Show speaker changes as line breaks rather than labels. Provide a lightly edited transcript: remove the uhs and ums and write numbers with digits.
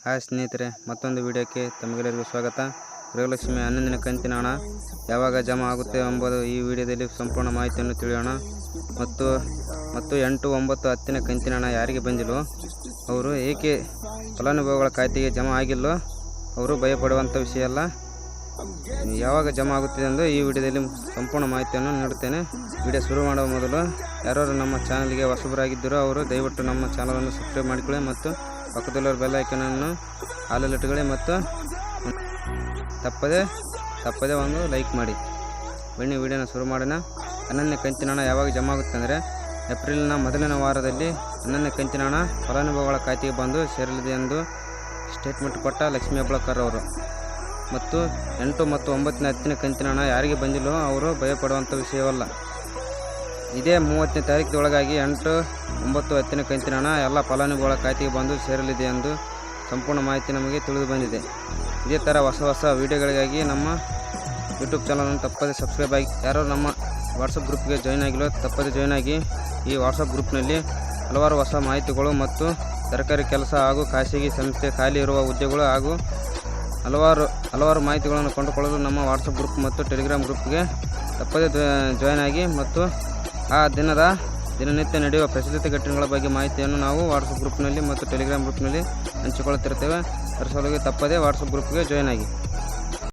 Hi ಸ್ನೇಹಿತರೆ, ಮತ್ತೊಂದು ವಿಡಿಯೋಕ್ಕೆ ತಮಗೆಲ್ಲರಿಗೂ ಸ್ವಾಗತ. ಗೃಹಲಕ್ಷ್ಮಿ 11ನೇ ಕಂತಿನ ಹಣ ಯಾವಾಗ ಜಮಾ ಆಗುತ್ತೆ ಎಂಬುದು ಈ ವಿಡಿಯೋದಲ್ಲಿ ಸಂಪೂರ್ಣ ಮಾಹಿತಿಯನ್ನು ತಿಳಿಯೋಣ. ಮತ್ತು 8, 9, 10ನೇ ಕಂತಿನ ಹಣ ಯಾರಿಗೆ ಬಂದಿಲ್ಲವೋ ಅವರು ಏಕೆ ಫಲಾನುಭವಿಗಳ ಖಾತೆಗೆ ಜಮಾ ಆಗಿಲ್ಲೋ ಅವರು ಭಯಪಡುವಂಥ ವಿಷಯ ಅಲ್ಲ. ಯಾವಾಗ ಜಮಾ ಆಗುತ್ತದೆ ಎಂದು ಈ ವಿಡಿಯೋದಲ್ಲಿ ಸಂಪೂರ್ಣ ಮಾಹಿತಿಯನ್ನು ನೀಡುತ್ತೇನೆ. ವಿಡಿಯೋ ಶುರು ಮಾಡುವ ಮೊದಲು ಯಾರು ನಮ್ಮ ಚಾನಲ್ಗೆ ಹೊಸಬರಾಗಿದ್ದರೂ ಅವರು ದಯವಿಟ್ಟು ನಮ್ಮ ಚಾನಲನ್ನು ಸಬ್ಸ್ಕ್ರೈಬ್ ಮಾಡಿಕೊಳ್ಳಿ ಮತ್ತು ಪಕ್ಕದಲ್ಲಿರುವ ಬೆಲ್ ಐಕಾನನ್ನು ಹಾಲಲ್ಲಿ ಇಟ್ಟುಕೊಳ್ಳಿ ಮತ್ತು ತಪ್ಪದೇ ಒಂದು ಲೈಕ್ ಮಾಡಿ. ಬನ್ನಿ ವಿಡಿಯೋನ ಶುರು ಮಾಡೋಣ. 11ನೇ ಕಂತಿನ ಹಣ ಯಾವಾಗ ಜಮಾ ಆಗುತ್ತೆ ಅಂದರೆ ಏಪ್ರಿಲ್ನ ಮೊದಲನೇ ವಾರದಲ್ಲಿ 11ನೇ ಕಂತಿನ ಹಣ ಫಲಾನುಭವಿಗಳ ಖಾತೆಗೆ ಬಂದು ಸೇರಲಿದೆ ಎಂದು ಸ್ಟೇಟ್ಮೆಂಟ್ ಕೊಟ್ಟ ಲಕ್ಷ್ಮೀ ಹೆಬ್ಬಾಳ್ಕರ್ ಅವರು. ಮತ್ತು 8 ಮತ್ತು 9ನೇ 10ನೇ ಕಂತಿನ ಹಣ ಯಾರಿಗೆ ಬಂದಿಲ್ಲವೋ ಅವರು ಭಯಪಡುವಂಥ ವಿಷಯವಲ್ಲ. ಇದೇ 30ನೇ ತಾರೀಕಿನೊಳಗಾಗಿ 8, 9, 10ನೇ ಕಂತಿನ ಹಣ ಎಲ್ಲ ಫಲಾನುಭವಿಗಳ ಖಾತೆಗೆ ಬಂದು ಸೇರಲಿದೆ ಎಂದು ಸಂಪೂರ್ಣ ಮಾಹಿತಿ ನಮಗೆ ತಿಳಿದು ಬಂದಿದೆ. ಇದೇ ಥರ ಹೊಸ ವೀಡಿಯೋಗಳಿಗಾಗಿ ನಮ್ಮ ಯೂಟ್ಯೂಬ್ ಚಾನಲನ್ನು ತಪ್ಪದೇ ಸಬ್ಸ್ಕ್ರೈಬ್ ಆಗಿ. ಯಾರು ನಮ್ಮ ವಾಟ್ಸಪ್ ಗ್ರೂಪ್ಗೆ ಜಾಯ್ನ್ ಆಗಿಲ್ಲೋ ತಪ್ಪದೇ ಜಾಯ್ನ್ ಆಗಿ. ಈ ವಾಟ್ಸಪ್ ಗ್ರೂಪ್ನಲ್ಲಿ ಹಲವಾರು ಹೊಸ ಮಾಹಿತಿಗಳು ಮತ್ತು ಸರ್ಕಾರಿ ಕೆಲಸ ಹಾಗೂ ಖಾಸಗಿ ಸಂಸ್ಥೆ ಖಾಲಿ ಇರುವ ಹುದ್ದೆಗಳು ಹಾಗೂ ಹಲವಾರು ಮಾಹಿತಿಗಳನ್ನು ಕೊಂಡುಕೊಳ್ಳಲು ನಮ್ಮ ವಾಟ್ಸಪ್ ಗ್ರೂಪ್ ಮತ್ತು ಟೆಲಿಗ್ರಾಮ್ ಗ್ರೂಪ್ಗೆ ತಪ್ಪದೇ ಜಾಯ್ನ್ ಆಗಿ. ಮತ್ತು ಆ ದಿನನಿತ್ಯ ನಡೆಯುವ ಪ್ರಚಲಿತ ಘಟನೆಗಳ ಬಗ್ಗೆ ಮಾಹಿತಿಯನ್ನು ನಾವು ವಾಟ್ಸಪ್ ಗ್ರೂಪ್ನಲ್ಲಿ ಮತ್ತು ಟೆಲಿಗ್ರಾಮ್ ಗ್ರೂಪ್ನಲ್ಲಿ ಹಂಚಿಕೊಳ್ಳುತ್ತಿರ್ತೇವೆ. ಅದರ ಸಲುವಾಗಿ ತಪ್ಪದೇ ವಾಟ್ಸಪ್ ಗ್ರೂಪ್ಗೆ ಜಾಯ್ನ್ ಆಗಿ.